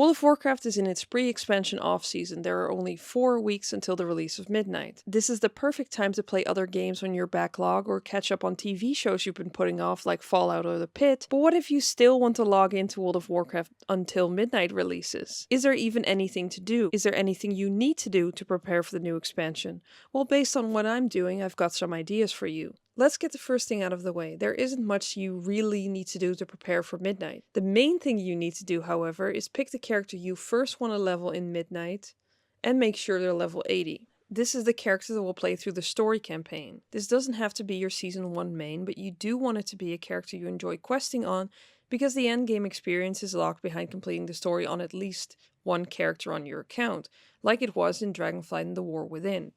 World of Warcraft is in its pre-expansion off-season. There are only 4 weeks until the release of Midnight. This is the perfect time to play other games on your backlog or catch up on TV shows you've been putting off like Fallout or The Pit. But what if you still want to log into World of Warcraft until Midnight releases? Is there even anything to do? Is there anything you need to do to prepare for the new expansion? Well, based on what I'm doing, I've got some ideas for you. Let's get the first thing out of the way. There isn't much you really need to do to prepare for Midnight. The main thing you need to do, however, is pick the character you first want to level in Midnight and make sure they're level 80. This is the character that will play through the story campaign. This doesn't have to be your Season 1 main, but you do want it to be a character you enjoy questing on because the endgame experience is locked behind completing the story on at least one character on your account, like it was in Dragonflight and the War Within.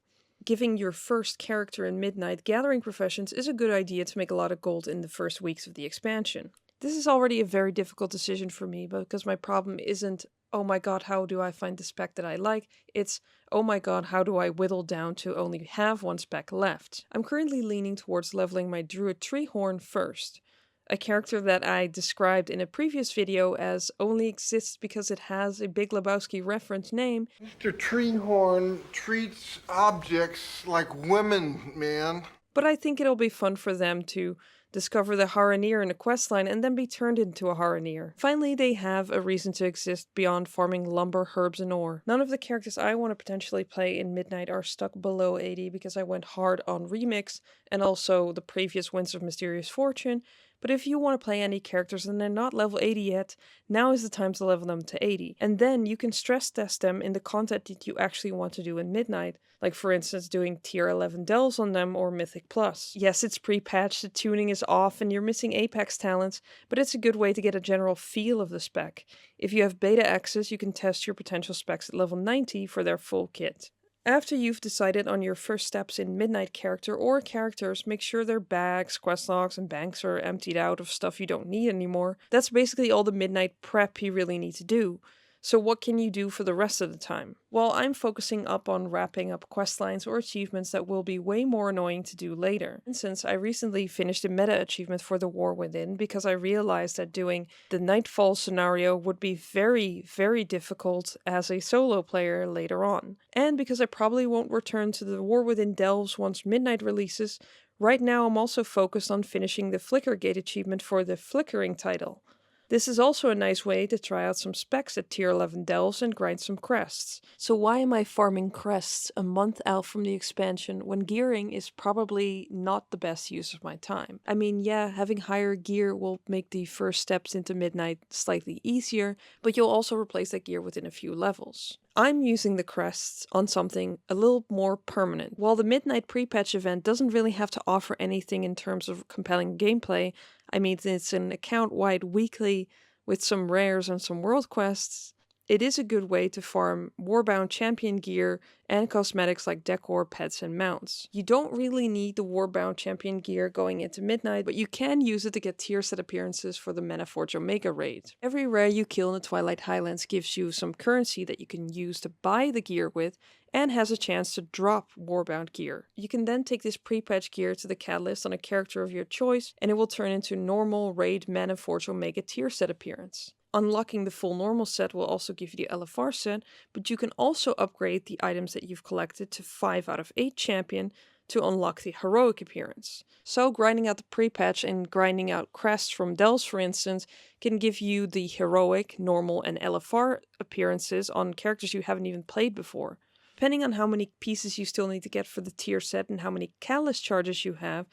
Giving your first character in Midnight gathering professions is a good idea to make a lot of gold in the first weeks of the expansion. This is already a very difficult decision for me because my problem isn't, oh my god, how do I find the spec that I like? It's, oh my god, how do I whittle down to only have one spec left? I'm currently leaning towards leveling my Druid Treehorn first. A character that I described in a previous video as only exists because it has a Big Lebowski reference name. Mr. Treehorn treats objects like women, man. But I think it'll be fun for them to discover the Haranir in a questline and then be turned into a Haranir. Finally, they have a reason to exist beyond farming lumber, herbs, and ore. None of the characters I want to potentially play in Midnight are stuck below 80 because I went hard on Remix and also the previous Winds of Mysterious Fortune. But if you want to play any characters and they're not level 80 yet, now is the time to level them to 80. And then you can stress test them in the content that you actually want to do in Midnight. Like for instance doing tier 11 delves on them or Mythic Plus. Yes, it's pre-patched, the tuning is off and you're missing Apex talents, but it's a good way to get a general feel of the spec. If you have beta access, you can test your potential specs at level 90 for their full kit. After you've decided on your first steps in Midnight character or characters, make sure their bags, quest logs, and banks are emptied out of stuff you don't need anymore. That's basically all the Midnight prep you really need to do. So what can you do for the rest of the time? Well, I'm focusing up on wrapping up questlines or achievements that will be way more annoying to do later. For instance, I recently finished a meta achievement for the War Within because I realized that doing the Nightfall scenario would be very, very difficult as a solo player later on. And because I probably won't return to the War Within delves once Midnight releases, right now I'm also focused on finishing the Flickergate achievement for the Flickering title. This is also a nice way to try out some specs at tier 11 delves and grind some crests. So why am I farming crests a month out from the expansion when gearing is probably not the best use of my time? I mean, yeah, having higher gear will make the first steps into Midnight slightly easier, but you'll also replace that gear within a few levels. I'm using the crests on something a little more permanent. While the Midnight pre-patch event doesn't really have to offer anything in terms of compelling gameplay, I mean it's an account-wide weekly with some rares and some world quests, it is a good way to farm warbound champion gear and cosmetics like decor, pets, and mounts. You don't really need the warbound champion gear going into Midnight, but you can use it to get tier set appearances for the Manaforge Omega raid. Every rare you kill in the Twilight Highlands gives you some currency that you can use to buy the gear with, and has a chance to drop warbound gear. You can then take this pre-patch gear to the catalyst on a character of your choice, and it will turn into normal raid Manaforge Omega tier set appearance. Unlocking the full normal set will also give you the LFR set, but you can also upgrade the items that you've collected to 5 out of 8 champion to unlock the heroic appearance. So grinding out the pre-patch and grinding out crests from delves, for instance, can give you the heroic, normal, and LFR appearances on characters you haven't even played before. Depending on how many pieces you still need to get for the tier set and how many catalyst charges you have,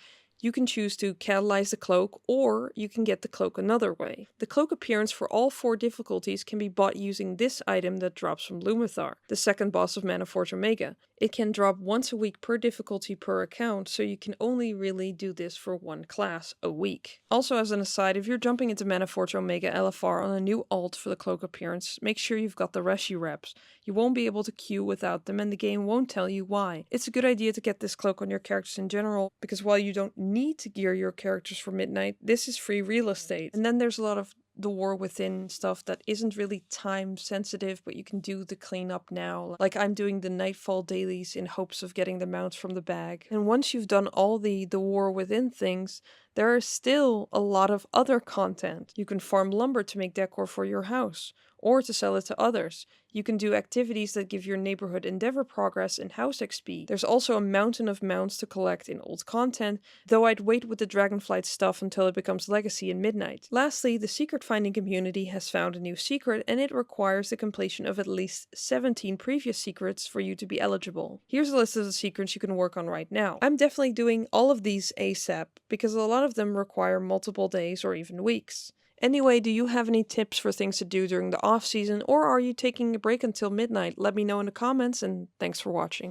you can choose to catalyze the cloak, or you can get the cloak another way. The cloak appearance for all 4 difficulties can be bought using this item that drops from Lumathar, the second boss of Manaforge Omega. It can drop once a week per difficulty per account, so you can only really do this for one class a week. Also, as an aside, if you're jumping into Manaforge Omega LFR on a new alt for the cloak appearance, make sure you've got the Reshi reps. You won't be able to queue without them and the game won't tell you why. It's a good idea to get this cloak on your characters in general, because while you don't need to gear your characters for Midnight, this is free real estate. And then there's a lot of the War Within stuff that isn't really time sensitive, but you can do the cleanup now. Like I'm doing the Nightfall dailies in hopes of getting the mounts from the bag. And once you've done all the War Within things, there is still a lot of other content. You can farm lumber to make decor for your house, or to sell it to others. You can do activities that give your neighborhood endeavor progress and house XP. There's also a mountain of mounts to collect in old content, though I'd wait with the Dragonflight stuff until it becomes legacy in Midnight. Lastly, the secret finding community has found a new secret, and it requires the completion of at least 17 previous secrets for you to be eligible. Here's a list of the secrets you can work on right now. I'm definitely doing all of these ASAP, because a lot of them require multiple days or even weeks. Anyway, do you have any tips for things to do during the off season, or are you taking a break until midnight? Let me know in the comments, and thanks for watching.